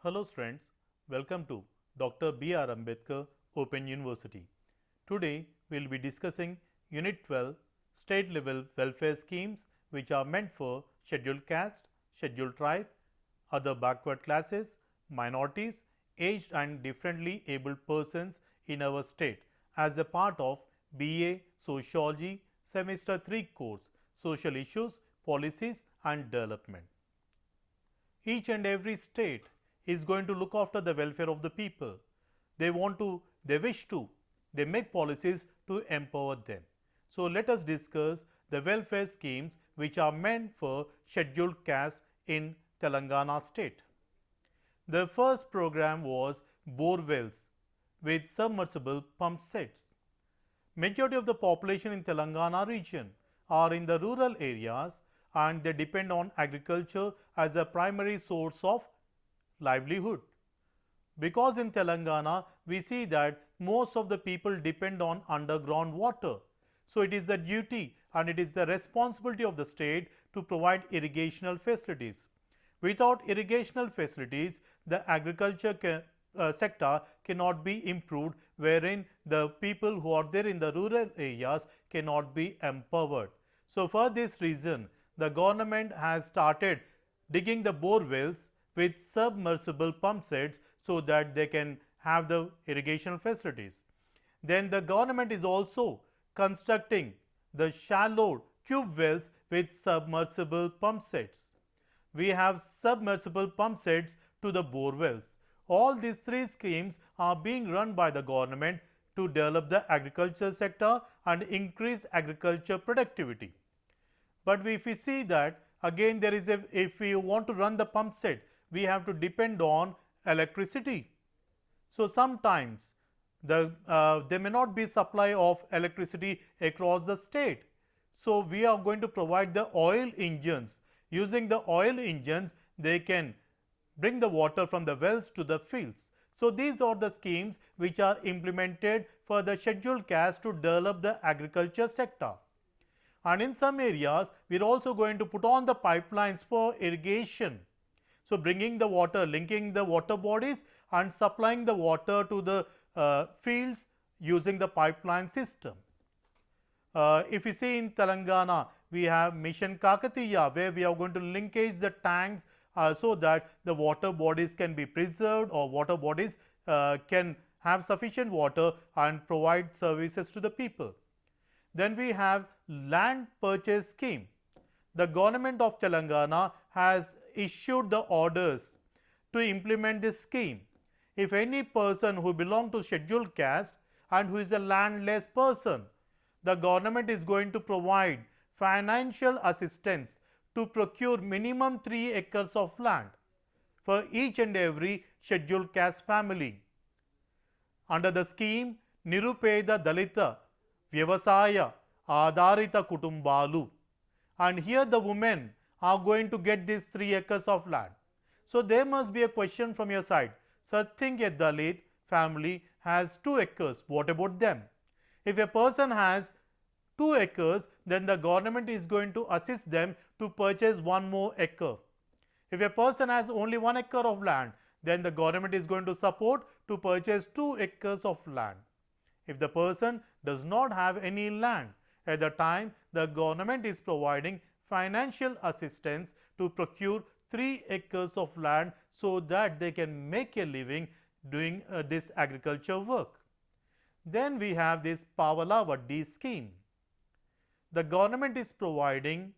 Hello students, welcome to Dr. B.R. Ambedkar Open University. Today we will be discussing Unit 12 State Level Welfare Schemes which are meant for scheduled caste, scheduled tribe, other backward classes, minorities, aged and differently abled persons in our state as a part of BA Sociology Semester 3 course Social Issues, Policies and Development. Each and every state is going to look after the welfare of the people. They wish to, they make policies to empower them. So let us discuss the welfare schemes which are meant for scheduled caste in Telangana state. The first program was bore wells with submersible pump sets. Majority of the population in Telangana region are in the rural areas and they depend on agriculture as a primary source of livelihood. Because in Telangana we see that most of the people depend on underground water. So it is the duty and it is the responsibility of the state to provide irrigational facilities. Without irrigational facilities, the agriculture sector cannot be improved, wherein the people who are there in the rural areas cannot be empowered. So for this reason, the government has started digging the bore wells with submersible pump sets so that they can have the irrigation facilities. Then the government is also constructing the shallow tube wells with submersible pump sets. We have submersible pump sets to the bore wells. All these three schemes are being run by the government to develop the agriculture sector and increase agriculture productivity. But if we see that again there is if we want to run the pump set, we have to depend on electricity. So sometimes there may not be supply of electricity across the state. So we are going to provide the oil engines. Using the oil engines, they can bring the water from the wells to the fields. So these are the schemes which are implemented for the scheduled caste to develop the agriculture sector. And in some areas, we are also going to put on the pipelines for irrigation. So bringing the water, linking the water bodies and supplying the water to the fields using the pipeline system. If you see in Telangana, we have Mission Kakatiya, where we are going to linkage the tanks so that the water bodies can be preserved or water bodies can have sufficient water and provide services to the people. Then we have land purchase scheme. The government of Telangana has issued the orders to implement this scheme. If any person who belongs to scheduled caste and who is a landless person, the government is going to provide financial assistance to procure minimum 3 acres of land for each and every scheduled caste family. Under the scheme, Nirupeda Dalita Vyavasaya Adharita Kutumbalu, and here the women are going to get these 3 acres of land. So there must be a question from your side. Sir, think a Dalit family has 2 acres. What about them? If a person has 2 acres, then the government is going to assist them to purchase 1 more acre. If a person has only 1 acre of land, then the government is going to support to purchase 2 acres of land. If the person does not have any land, at the time the government is providing financial assistance to procure 3 acres of land so that they can make a living doing this agriculture work. Then we have this Pavala Vaddi scheme. The government is providing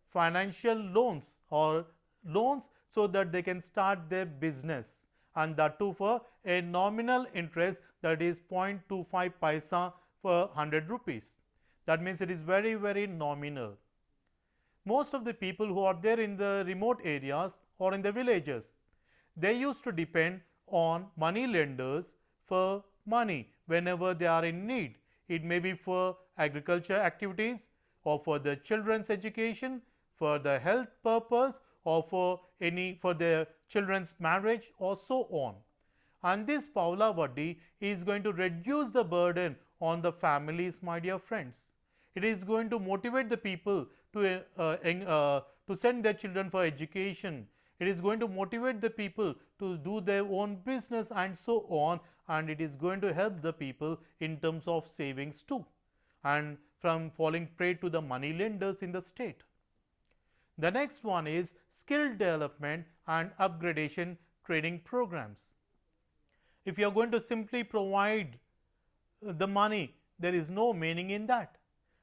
financial loans or loans so that they can start their business, and that too for a nominal interest, that is 0.25 paisa per 100 rupees. That means it is very, very nominal. Most of the people who are there in the remote areas or in the villages, they used to depend on money lenders for money whenever they are in need. It may be for agriculture activities or for the children's education, for the health purpose or for their children's marriage or so on. And this Paula Vaddi is going to reduce the burden on the families, my dear friends. It is going to motivate the people to send their children for education. It is going to motivate the people to do their own business and so on, and it is going to help the people in terms of savings too, and from falling prey to the money lenders in the state. The next one is skill development and upgradation training programs. If you are going to simply provide the money, there is no meaning in that.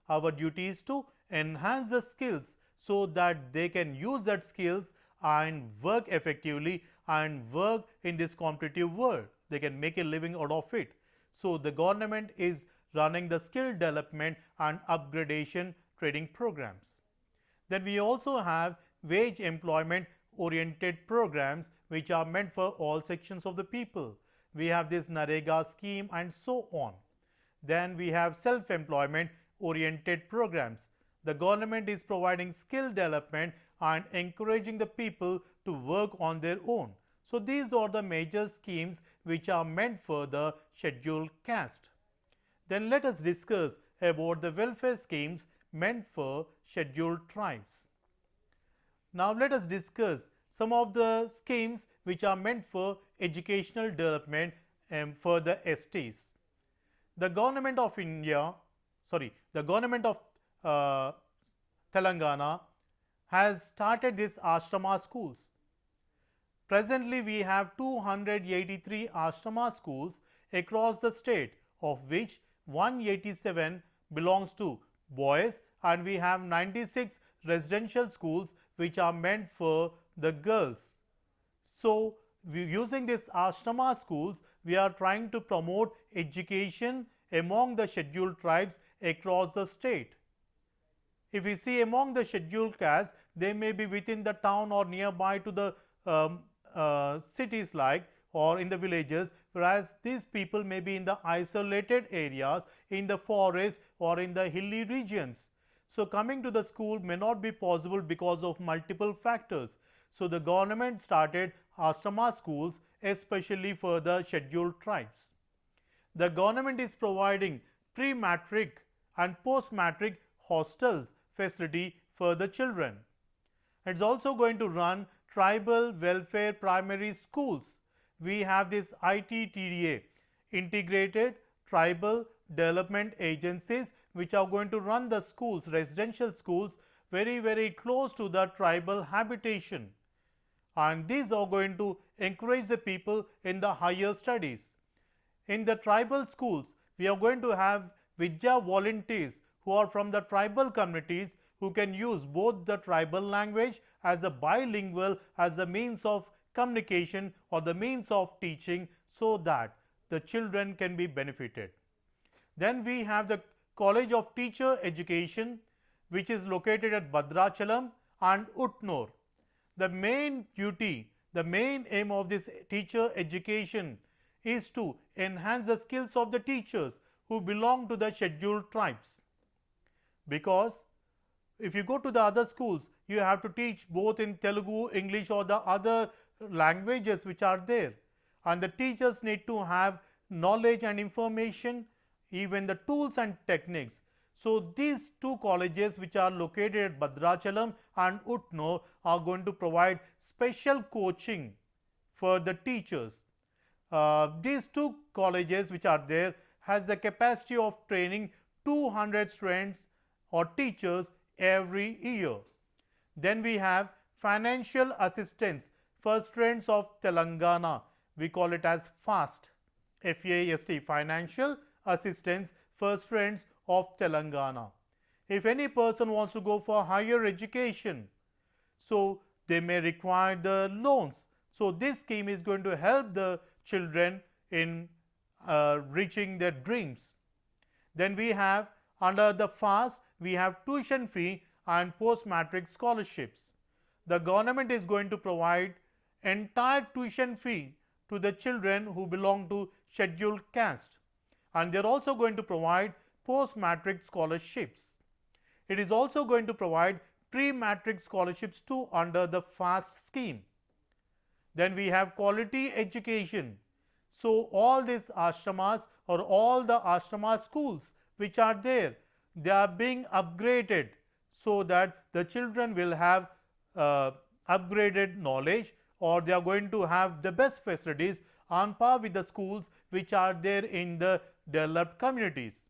Our duty is to enhance the skills so that they can use that skills and work effectively and work in this competitive world. They can make a living out of it. So the government is running the skill development and upgradation training programs. Then we also have wage employment oriented programs which are meant for all sections of the people. We have this NREGA scheme and so on. Then we have self-employment oriented programs. The government is providing skill development and encouraging the people to work on their own. So these are the major schemes which are meant for the scheduled caste. Then let us discuss about the welfare schemes meant for scheduled tribes. Now let us discuss some of the schemes which are meant for educational development for the STs. The government of the government of Telangana has started these ashrama schools. Presently, we have 283 ashrama schools across the state, of which 187 belongs to boys, and we have 96 residential schools which are meant for the girls. So, using these ashrama schools, we are trying to promote education among the scheduled tribes across the state. If we see among the scheduled castes, they may be within the town or nearby to the cities or in the villages, whereas these people may be in the isolated areas, in the forest or in the hilly regions. So coming to the school may not be possible because of multiple factors. So the government started ashrama schools especially for the scheduled tribes. The government is providing pre-matric and post-matric hostels facility for the children. It's also going to run tribal welfare primary schools. We have this ITTDA, Integrated Tribal Development Agencies, which are going to run the schools, residential schools, very close to the tribal habitation. And these are going to encourage the people in the higher studies. In the tribal schools, we are going to have Vidya volunteers who are from the tribal communities who can use both the tribal language as the bilingual as the means of communication or the means of teaching, so that the children can be benefited. Then we have the College of Teacher Education, which is located at Bhadrachalam and Utnur. The main duty, the main aim of this teacher education is to enhance the skills of the teachers who belong to the scheduled tribes. Because if you go to the other schools, you have to teach both in Telugu, English or the other languages which are there, and the teachers need to have knowledge and information, even the tools and techniques. So these two colleges which are located at Bhadrachalam and Utnur are going to provide special coaching for the teachers. These two colleges which are there has the capacity of training 200 students or teachers every year. Then we have financial assistance for students of Telangana. We call it as FAST, FAST, Financial Assistance for Students of Telangana. If any person wants to go for higher education, so they may require the loans. So this scheme is going to help the children in reaching their dreams. Then we have under the FAST, we have tuition fee and post-matric scholarships. The government is going to provide entire tuition fee to the children who belong to scheduled caste, and they are also going to provide post-matric scholarships. It is also going to provide pre-matric scholarships too under the FAST scheme. Then we have quality education. So all these ashramas or all the ashrama schools which are there, they are being upgraded so that the children will have upgraded knowledge, or they are going to have the best facilities on par with the schools which are there in the developed communities.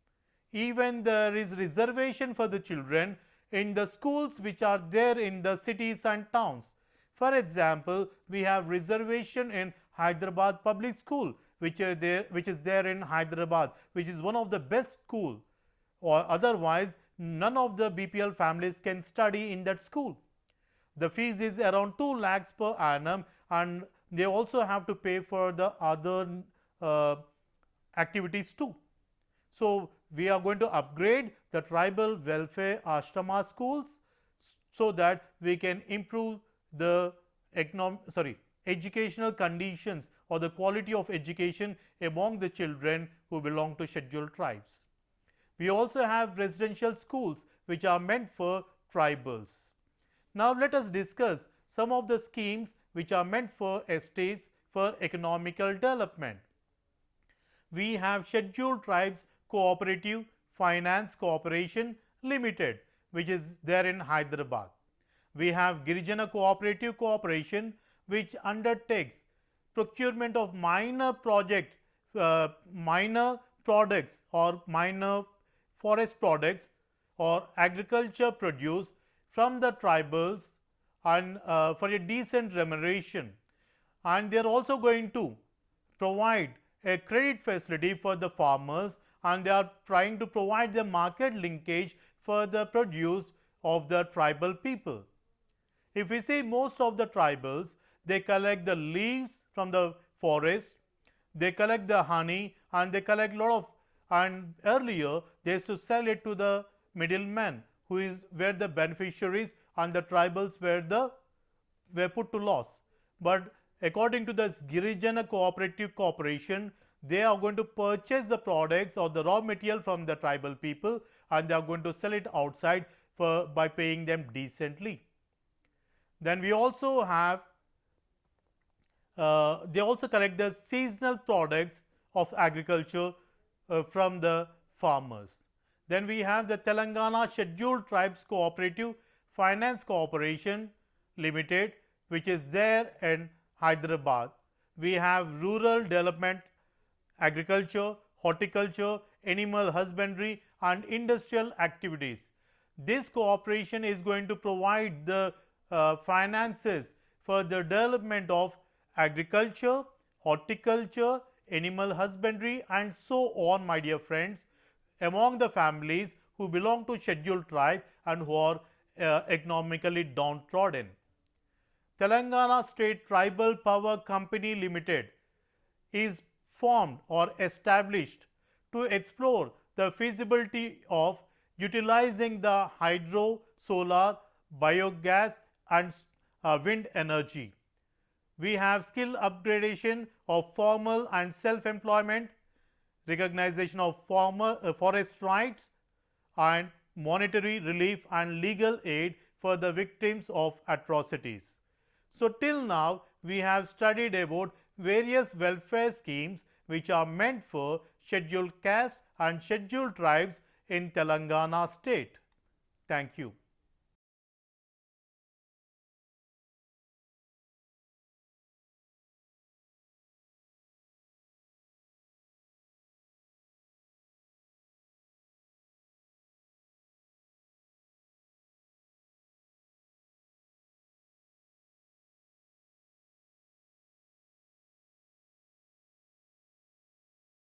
Even there is reservation for the children in the schools which are there in the cities and towns. For example, we have reservation in Hyderabad Public School, which is there in Hyderabad, which is one of the best school, or otherwise none of the BPL families can study in that school. The fees is around 2 lakhs per annum, and they also have to pay for the other activities too. So, we are going to upgrade the tribal welfare ashrama schools so that we can improve the educational conditions or the quality of education among the children who belong to scheduled tribes. We also have residential schools which are meant for tribals. Now, let us discuss some of the schemes which are meant for estates for economical development. We have Scheduled Tribes Cooperative Finance Corporation Limited, which is there in Hyderabad. We have Girijana Cooperative Corporation, which undertakes procurement of minor products or minor forest products or agriculture produce from the tribals and for a decent remuneration, and they are also going to provide a credit facility for the farmers, and they are trying to provide the market linkage for the produce of the tribal people. If we see most of the tribals, they collect the leaves from the forest, they collect the honey, and they collect lot of, and earlier they used to sell it to the middlemen who were the beneficiaries, and the tribals were put to loss. But according to the Girijana Cooperative Corporation, they are going to purchase the products or the raw material from the tribal people, and they are going to sell it outside by paying them decently. Then we also have they also collect the seasonal products of agriculture from the farmers. Then we have the Telangana Scheduled Tribes Cooperative Finance Corporation Limited, which is there in Hyderabad. We have rural development, agriculture, horticulture, animal husbandry, and industrial activities. This cooperation is going to provide the finances for the development of agriculture, horticulture, animal husbandry, and so on, my dear friends, among the families who belong to scheduled tribe and who are economically downtrodden. Telangana State Tribal Power Company Limited is formed or established to explore the feasibility of utilizing the hydro, solar, biogas, and wind energy. We have skill upgradation of formal and self-employment, recognition of forest rights, and monetary relief and legal aid for the victims of atrocities. So, till now we have studied about various welfare schemes which are meant for scheduled caste and scheduled tribes in Telangana state. Thank you.